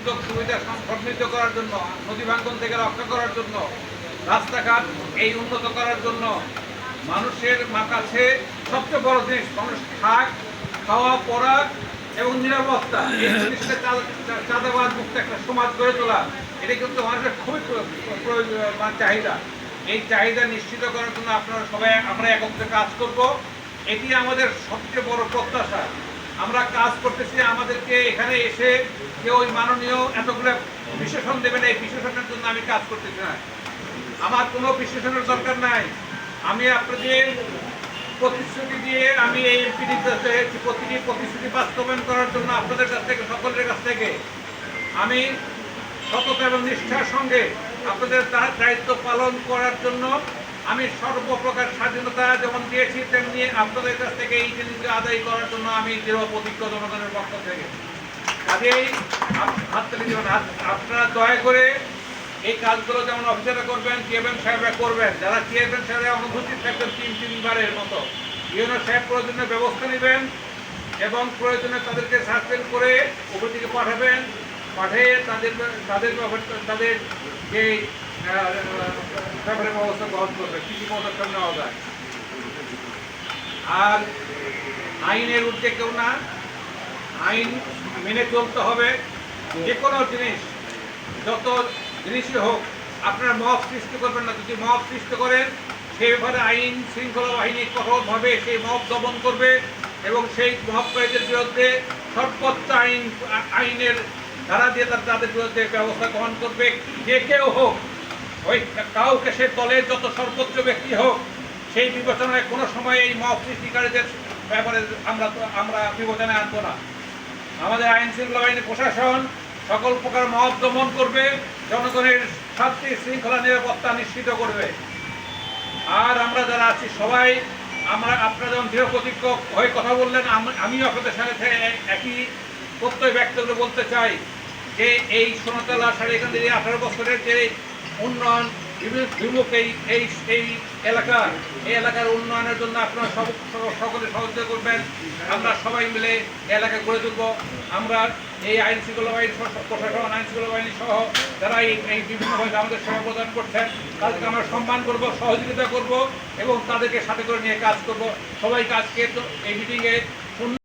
সুযোগ সুবিধা সমৃদ্ধ করার জন্য, নদী ভাঙ্গন থেকে রক্ষা করার জন্য, রাস্তাঘাট এই উন্নত করার জন্য মানুষের কাছে সবচেয়ে বড় জিনিস মানুষ খাওয়া পড়া এবং নিরাপত্তা, এই জিনিসটা চাঁদাবাদ মুক্ত একটা সমাজ গড়ে তোলা, এটা কিন্তু মানুষের খুবই চাহিদা। এই চাহিদা নিশ্চিত করার জন্য আপনারা সবাই আমরা একত্রে কাজ করব, এটি আমাদের সবচেয়ে বড় প্রত্যাশা। আমরা কাজ করতেছি, আমাদেরকে এখানে এসে কেউ ওই মাননীয় এতগুলো বিশেষণ দেবেন, এই বিশেষণের জন্য আমি কাজ করতেছি না। আমার কোনো বিশেষণের দরকার নাই। আমি আপনাদের প্রতিশ্রুতি দিয়ে আমি এই এমপি নির্বাচনে প্রতিটি প্রতিশ্রুতি বাস্তবায়ন করার জন্য আপনাদের কাছ থেকে, সকলের কাছ থেকে আমি সততা এবং নিষ্ঠার সঙ্গে আপনাদের তার দায়িত্ব পালন করার জন্য আমি সর্বপ্রকার স্বাধীনতা যেমন দিয়েছি, তেমনি আপনাদের কাছ থেকে এই জিনিসকে আদায় করার জন্য আমি দৃঢ় প্রতিজ্ঞ জনগণের পক্ষ থেকে। কাজেই হাততালি দিবেন। আপনারা দয়া করে এই কাজগুলো যেমন অফিসাররা করবেন, চেয়ারম্যান সাহেবরা করবেন, যারা চেয়ারম্যান সাহেবরা অনুভূতি থাকবেন তিনবারের মতো, ইউনো সাহেব প্রয়োজনীয় ব্যবস্থা নেবেন এবং প্রয়োজনে তাদেরকে সাসপেন্ড করে উপর দিকে পাঠাবেন, পাঠিয়ে তাদের যে ব্যাপারে ব্যবস্থা গ্রহণ করবে, কী কী পদক্ষেপ নেওয়া যায়। আর আইনের ঊর্ধ্বে কেউ না, আইন মেনে চলতে হবে। যে কোনো জিনিস, যত জিনিসই হোক, আপনারা মব সৃষ্টি করবেন না। যদি মব সৃষ্টি করেন, সেই ব্যাপারে আইন শৃঙ্খলা বাহিনী কঠোরভাবে সেই মব দমন করবে এবং সেই মবকারীদের বিরুদ্ধে সর্বোচ্চ আইনের ধারা দিয়ে তাদের বিরুদ্ধে ব্যবস্থা গ্রহণ করবে। যে কেউ হোক, ওই কাউকে সে দলের যত সর্বোচ্চ ব্যক্তি হোক, সেই বিবেচনায় কোনো সময় এই মব সৃষ্টিকারীদের ব্যাপারে আমরা বিবেচনায় আনবো না। আমাদের আইন শৃঙ্খলা বাহিনী প্রশাসন সকল প্রকার মব দমন করবে, জনগণের শান্তি শৃঙ্খলা নিরাপত্তা নিশ্চিত করবে। আর আমরা যারা আছি সবাই, আপনারা যেমন দৃঢ় প্রতিজ্ঞ হয়ে কথা বললেন, আমিও আপনাদের সাথে একই প্রত্যয় ব্যক্ত করে বলতে চাই যে এই সোনাতলা 18.5 বছরের যে উন্নয়ন বিমুখ এই এলাকার উন্নয়নের জন্য আপনারা সকলে সহযোগিতা করবেন। আমরা সবাই মিলে এলাকা গড়ে তুলব। আমরা এই আইন শৃঙ্খলা বাহিনী প্রশাসন, আইন শৃঙ্খলা বাহিনী সহ যারা এই বিভিন্নভাবে আমাদের সেবা প্রদান করছেন, তাদেরকে আমরা সম্মান করব, সহযোগিতা করব এবং তাদেরকে সাথে করে নিয়ে কাজ করব। সবাই কাজকে এই মিটিংয়ে